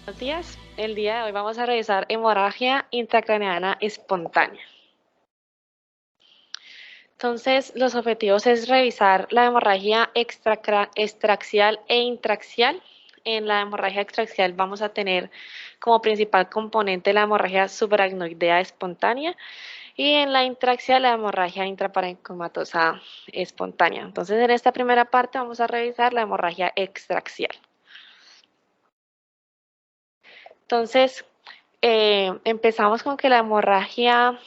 Buenos días. El día de hoy vamos a revisar hemorragia intracraneana espontánea. Entonces, los objetivos es revisar la hemorragia extraxial e intraxial. En la hemorragia extraxial vamos a tener como principal componente la hemorragia subaracnoidea espontánea y en la intraxial la hemorragia intraparencomatosa espontánea. Entonces, en esta primera parte vamos a revisar la hemorragia extraxial. Entonces, empezamos con que la hemorragia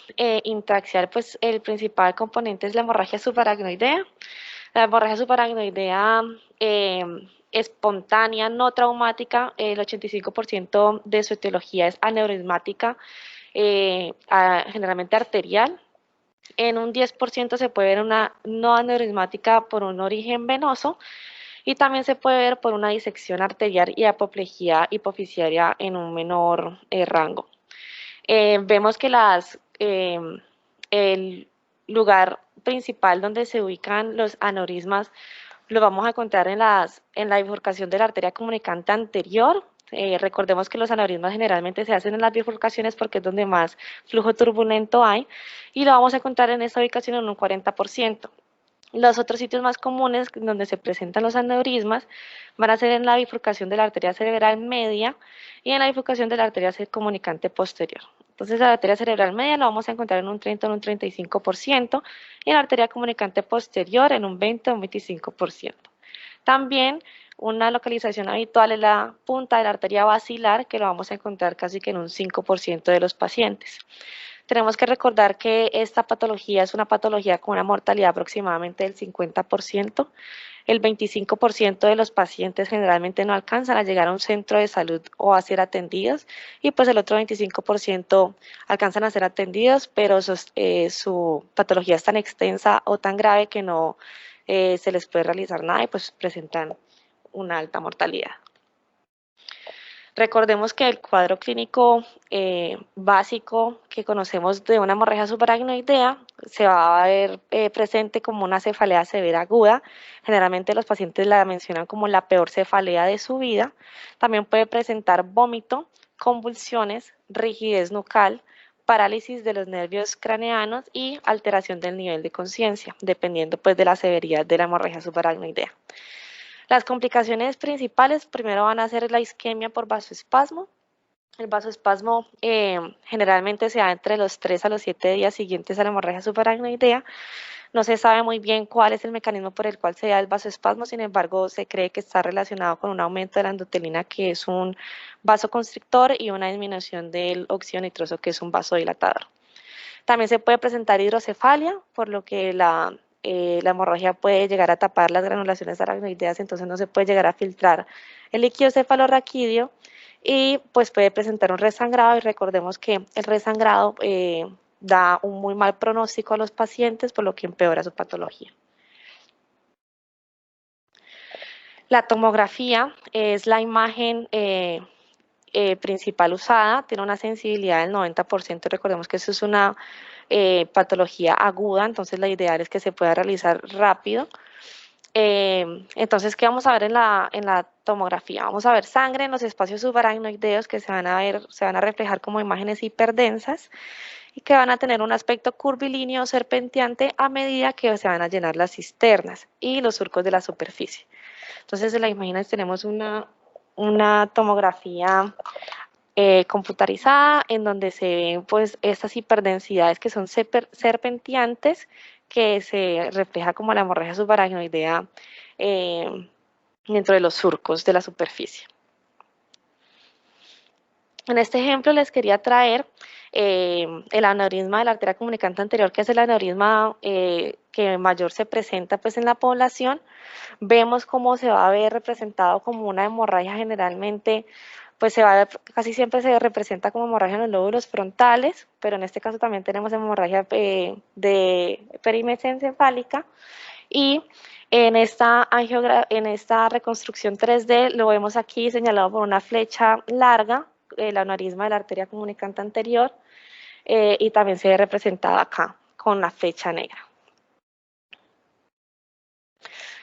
intraxial, pues el principal componente es la hemorragia subaracnoidea. La hemorragia subaracnoidea espontánea, no traumática, el 85% de su etiología es aneurismática, generalmente arterial. En un 10% se puede ver una no aneurismática por un origen venoso y también se puede ver por una disección arterial y apoplejía hipofisiaria en un menor rango. Vemos que el lugar principal donde se ubican los aneurismas lo vamos a encontrar en la bifurcación de la arteria comunicante anterior. Recordemos que los aneurismas generalmente se hacen en las bifurcaciones porque es donde más flujo turbulento hay y lo vamos a encontrar en esta ubicación en un 40%. Los otros sitios más comunes donde se presentan los aneurismas van a ser en la bifurcación de la arteria cerebral media y en la bifurcación de la arteria comunicante posterior. Entonces, la arteria cerebral media lo vamos a encontrar en un 30 o un 35% y en la arteria comunicante posterior en un 20 o un 25%. También una localización habitual es la punta de la arteria basilar, que lo vamos a encontrar casi que en un 5% de los pacientes. Tenemos que recordar que esta patología es una patología con una mortalidad aproximadamente del 50%. El 25% de los pacientes generalmente no alcanzan a llegar a un centro de salud o a ser atendidos y pues el otro 25% alcanzan a ser atendidos, pero su patología es tan extensa o tan grave que no se les puede realizar nada y pues presentan una alta mortalidad. Recordemos que el cuadro clínico básico que conocemos de una hemorragia subaracnoidea se va a ver presente como una cefalea severa aguda. Generalmente los pacientes la mencionan como la peor cefalea de su vida. También puede presentar vómito, convulsiones, rigidez nucal, parálisis de los nervios craneanos y alteración del nivel de conciencia, dependiendo pues de la severidad de la hemorragia subaracnoidea. Las complicaciones principales primero van a ser la isquemia por vasoespasmo. El vasoespasmo generalmente se da entre los 3 a los 7 días siguientes a la hemorragia subaracnoidea. No se sabe muy bien cuál es el mecanismo por el cual se da el vasoespasmo, sin embargo, se cree que está relacionado con un aumento de la endotelina, que es un vasoconstrictor, y una disminución del óxido nitroso, que es un vasodilatador. También se puede presentar hidrocefalia, por lo que la hemorragia puede llegar a tapar las granulaciones aracnoideas, entonces no se puede llegar a filtrar el líquido cefalorraquídeo y pues puede presentar un resangrado, y recordemos que el resangrado da un muy mal pronóstico a los pacientes, por lo que empeora su patología. La tomografía es la imagen principal usada, tiene una sensibilidad del 90%, recordemos que eso es una patología aguda, entonces la ideal es que se pueda realizar rápido. Entonces, ¿qué vamos a ver en la tomografía? Vamos a ver sangre en los espacios subaracnoideos que se van a reflejar como imágenes hiperdensas y que van a tener un aspecto curvilíneo serpenteante a medida que se van a llenar las cisternas y los surcos de la superficie. Entonces, en la imagen tenemos una tomografía computarizada en donde se ven pues estas hiperdensidades que son serpenteantes, que se refleja como la hemorragia subaracnoidea dentro de los surcos de la superficie. En este ejemplo les quería traer el aneurisma de la arteria comunicante anterior, que es el aneurisma que mayor se presenta pues en la población. Vemos cómo se va a ver representado como una hemorragia, generalmente pues casi siempre se representa como hemorragia en los lóbulos frontales, pero en este caso también tenemos hemorragia de perimesencia encefálica, y en esta reconstrucción 3D lo vemos aquí señalado por una flecha larga, el aneurisma de la arteria comunicante anterior, y también se ve representada acá con la flecha negra.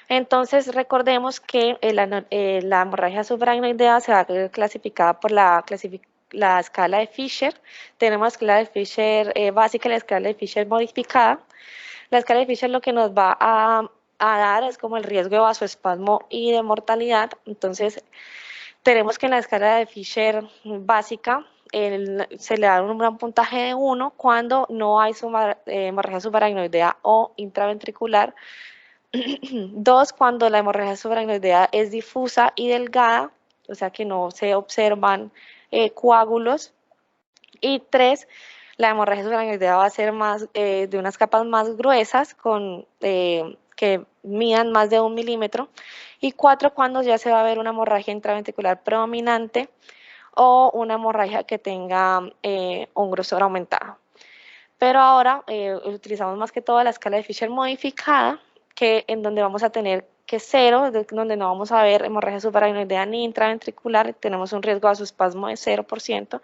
Entonces, recordemos que la hemorragia subaracnoidea se va a ver clasificada por la escala de Fisher. Tenemos la escala de Fisher básica y la escala de Fisher modificada. La escala de Fisher lo que nos va a dar es como el riesgo de vasoespasmo y de mortalidad. Entonces, tenemos que en la escala de Fisher básica se le da un gran puntaje de 1 cuando no hay hemorragia subaracnoidea o intraventricular. 2, cuando la hemorragia subaracnoidea es difusa y delgada, o sea que no se observan coágulos. Y 3, la hemorragia subaracnoidea va a ser de unas capas más gruesas que midan más de 1 milímetro. Y 4, cuando ya se va a ver una hemorragia intraventricular predominante o una hemorragia que tenga un grosor aumentado. Pero ahora utilizamos más que todo la escala de Fisher modificada, en donde vamos a tener que 0, donde no vamos a ver hemorragia subaracnoidea ni intraventricular, tenemos un riesgo de vasoespasmo de 0%.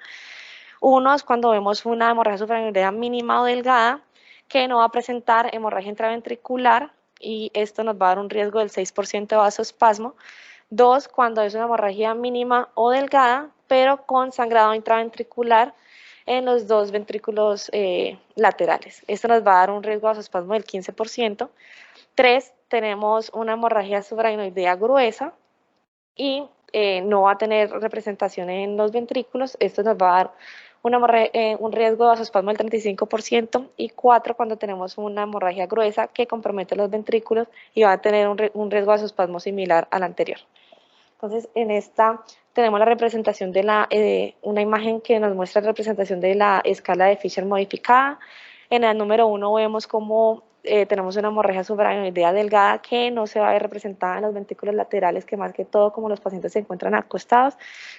1 es cuando vemos una hemorragia subaracnoidea mínima o delgada, que no va a presentar hemorragia intraventricular, y esto nos va a dar un riesgo del 6% de vasoespasmo. 2, cuando es una hemorragia mínima o delgada, pero con sangrado intraventricular en los 2 ventrículos laterales. Esto nos va a dar un riesgo de vasoespasmo del 15%. 3, tenemos una hemorragia subaracnoidea gruesa y no va a tener representación en los ventrículos. Esto nos va a dar un riesgo de vasoespasmo del 35%. Y 4, cuando tenemos una hemorragia gruesa que compromete los ventrículos y va a tener un riesgo de vasoespasmo similar al anterior. Entonces, en esta tenemos la representación de una imagen que nos muestra la representación de la escala de Fisher modificada. En el número 1 vemos cómo tenemos una hemorragia subaracnoidea delgada que no se va a ver representada en los ventrículos laterales, que más que todo, como los pacientes se encuentran acostados,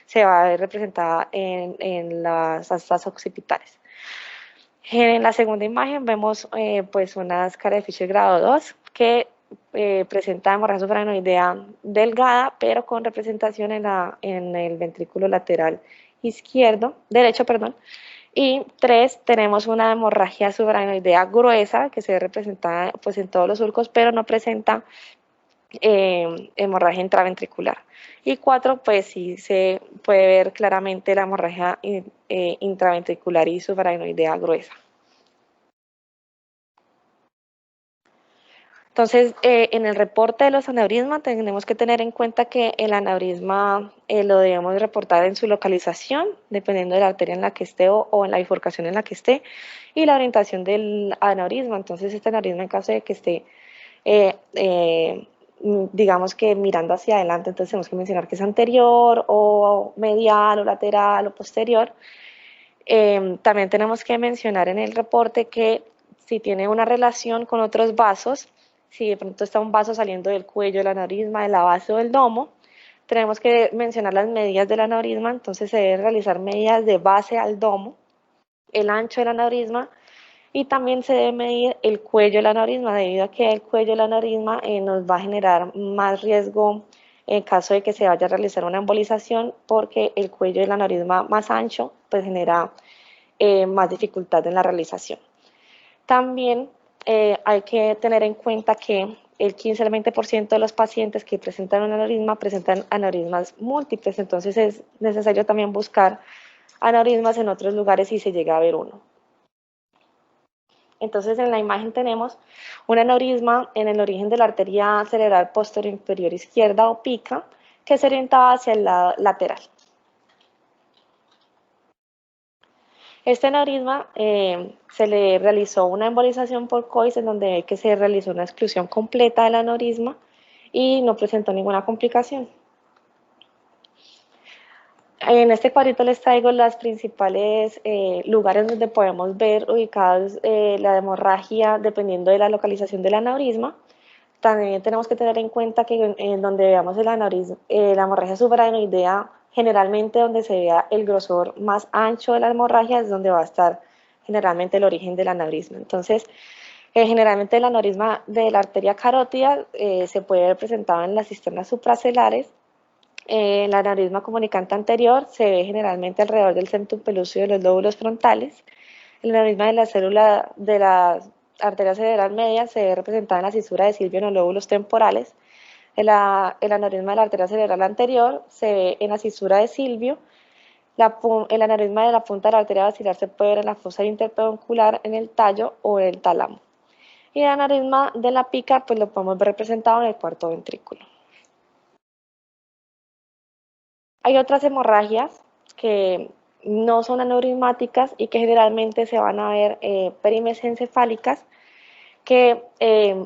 se va a ver representada en las astas occipitales. En la segunda imagen vemos pues una escala de Fisher grado 2 que presenta hemorragia subaracnoidea delgada, pero con representación en el ventrículo lateral derecho. Y 3, tenemos una hemorragia subaracnoidea gruesa que se ve representada pues, en todos los surcos, pero no presenta hemorragia intraventricular. Y 4, pues sí se puede ver claramente la hemorragia intraventricular y subaracnoidea gruesa. Entonces, en el reporte de los aneurismas tenemos que tener en cuenta que el aneurisma lo debemos reportar en su localización, dependiendo de la arteria en la que esté o en la bifurcación en la que esté, y la orientación del aneurisma. Entonces, este aneurisma, en caso de que esté, digamos que mirando hacia adelante, entonces tenemos que mencionar que es anterior o medial o lateral o posterior. También tenemos que mencionar en el reporte que si tiene una relación con otros vasos, si de pronto está un vaso saliendo del cuello, del aneurisma, de la base o del domo, tenemos que mencionar las medidas del aneurisma. Entonces se deben realizar medidas de base al domo, el ancho del aneurisma, y también se debe medir el cuello del aneurisma, debido a que el cuello del aneurisma nos va a generar más riesgo en caso de que se vaya a realizar una embolización, porque el cuello del aneurisma más ancho pues genera más dificultad en la realización. También hay que tener en cuenta que el 15 al 20% de los pacientes que presentan un aneurisma presentan aneurismas múltiples, entonces es necesario también buscar aneurismas en otros lugares si se llega a ver uno. Entonces en la imagen tenemos un aneurisma en el origen de la arteria cerebral posterior inferior izquierda o pica, que se orientaba hacia el lado lateral. Este aneurisma se le realizó una embolización por COIS, en donde que se realizó una exclusión completa del aneurisma y no presentó ninguna complicación. En este cuadrito les traigo los principales lugares donde podemos ver ubicados la hemorragia dependiendo de la localización del aneurisma. También tenemos que tener en cuenta que en donde veamos el aneurisma, la hemorragia subaracnoidea, generalmente donde se vea el grosor más ancho de la hemorragia es donde va a estar generalmente el origen del aneurisma. Entonces, generalmente el aneurisma de la arteria carótida se puede ver presentado en las cisternas supracelares. El aneurisma comunicante anterior se ve generalmente alrededor del centrum pelúceo de los lóbulos frontales. El aneurisma de la célula de la arteria cerebral media se ve representada en la cisura de Sylvian o lóbulos temporales. El aneurisma de la arteria cerebral anterior se ve en la cisura de Silvio. El aneurisma de la punta de la arteria basilar se puede ver en la fosa interpeduncular, en el tallo o en el tálamo. Y el aneurisma de la pica, pues lo podemos ver representado en el cuarto ventrículo. Hay otras hemorragias que no son aneurismáticas y que generalmente se van a ver perimesencefálicas, que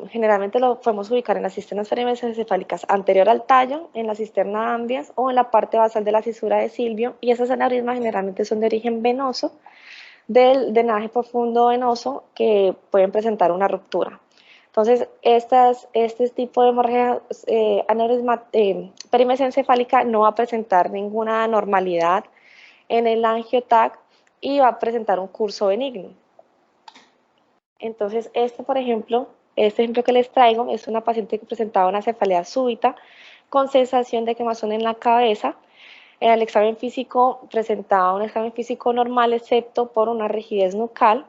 generalmente lo podemos ubicar en las cisternas perimesencefálicas anterior al tallo, en la cisterna ambias o en la parte basal de la cisura de Silvio, y esas aneurismas generalmente son de origen venoso, del drenaje profundo venoso, que pueden presentar una ruptura. Entonces, este tipo de hemorragia perimesencefálica no va a presentar ninguna anormalidad en el angiotac y va a presentar un curso benigno. Entonces, por ejemplo, este ejemplo que les traigo es una paciente que presentaba una cefalea súbita con sensación de quemazón en la cabeza. En el examen físico presentaba un examen físico normal, excepto por una rigidez nucal.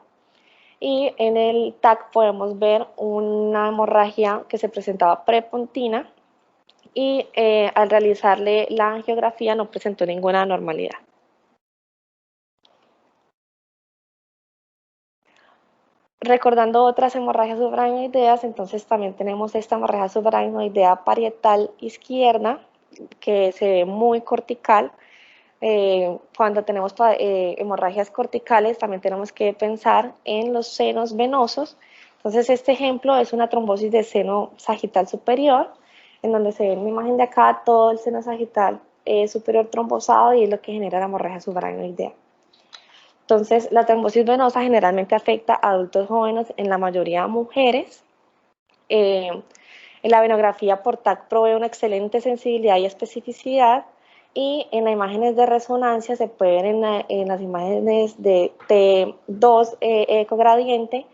Y en el TAC podemos ver una hemorragia que se presentaba prepontina y al realizarle la angiografía no presentó ninguna anormalidad. Recordando otras hemorragias subaracnoideas, entonces también tenemos esta hemorragia subaracnoidea parietal izquierda, que se ve muy cortical. Cuando tenemos hemorragias corticales, también tenemos que pensar en los senos venosos. Entonces, este ejemplo es una trombosis de seno sagital superior, en donde se ve en la imagen de acá todo el seno sagital superior trombosado, y es lo que genera la hemorragia subaracnoidea. Entonces, la trombosis venosa generalmente afecta a adultos jóvenes, en la mayoría mujeres. En la venografía por TAC provee una excelente sensibilidad y especificidad, y en las imágenes de resonancia se puede ver en las imágenes de T2 ecogradiente,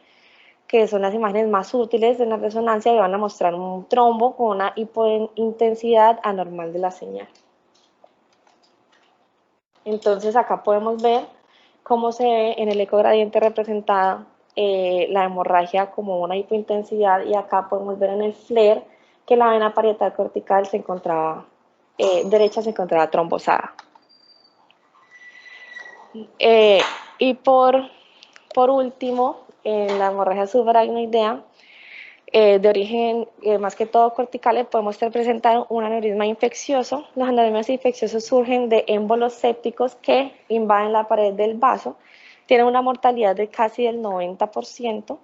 que son las imágenes más útiles de la resonancia, y van a mostrar un trombo con una hipointensidad anormal de la señal. Entonces acá podemos ver cómo se ve en el ecogradiente representada la hemorragia como una hipointensidad, y acá podemos ver en el FLAIR que la vena parietal cortical se encontraba, derecha se encontraba trombosada. Y por último, en la hemorragia subaracnoidea, de origen más que todo corticales, podemos presentar un aneurisma infeccioso. Los aneurismas infecciosos surgen de émbolos sépticos que invaden la pared del vaso. Tienen una mortalidad de casi del 90%.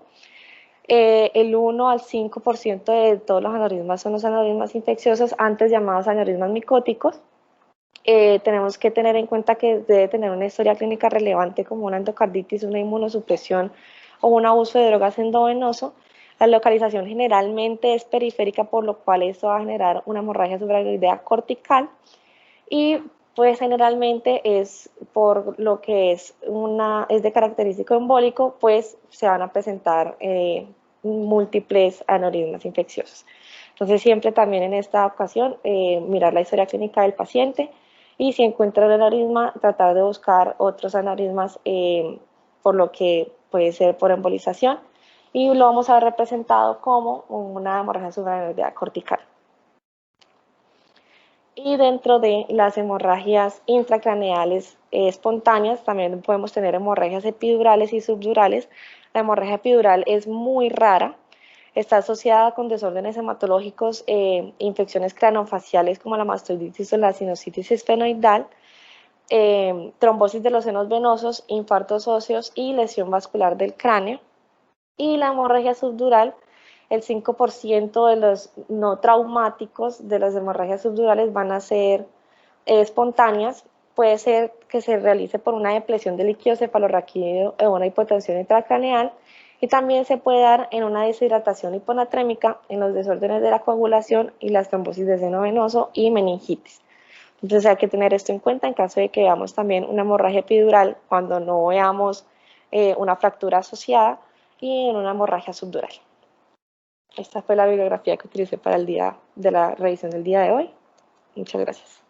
El 1 al 5% de todos los aneurismas son los aneurismas infecciosos, antes llamados aneurismas micóticos. Tenemos que tener en cuenta que debe tener una historia clínica relevante, como una endocarditis, una inmunosupresión o un abuso de drogas endovenoso. La localización generalmente es periférica, por lo cual esto va a generar una hemorragia subaracnoidea cortical, y pues generalmente es por lo que es de característico embólico, pues se van a presentar múltiples aneurismas infecciosos. Entonces siempre también en esta ocasión mirar la historia clínica del paciente, y si encuentra el aneurisma, tratar de buscar otros aneurismas, por lo que puede ser por embolización, y lo vamos a ver representado como una hemorragia subaracnoidea cortical. Y dentro de las hemorragias intracraneales espontáneas también podemos tener hemorragias epidurales y subdurales. La hemorragia epidural es muy rara, está asociada con desórdenes hematológicos, infecciones craneofaciales como la mastoiditis o la sinusitis esfenoidal, trombosis de los senos venosos, infartos óseos y lesión vascular del cráneo. Y la hemorragia subdural, el 5% de los no traumáticos de las hemorragias subdurales van a ser espontáneas. Puede ser que se realice por una depresión del líquido cefalorraquídeo o una hipotensión intracraneal, y también se puede dar en una deshidratación hiponatrémica, en los desórdenes de la coagulación y las trombosis de seno venoso y meningitis. Entonces hay que tener esto en cuenta en caso de que veamos también una hemorragia epidural, cuando no veamos una fractura asociada, y en una hemorragia subdural. Esta fue la bibliografía que utilicé para el día de la revisión del día de hoy. Muchas gracias.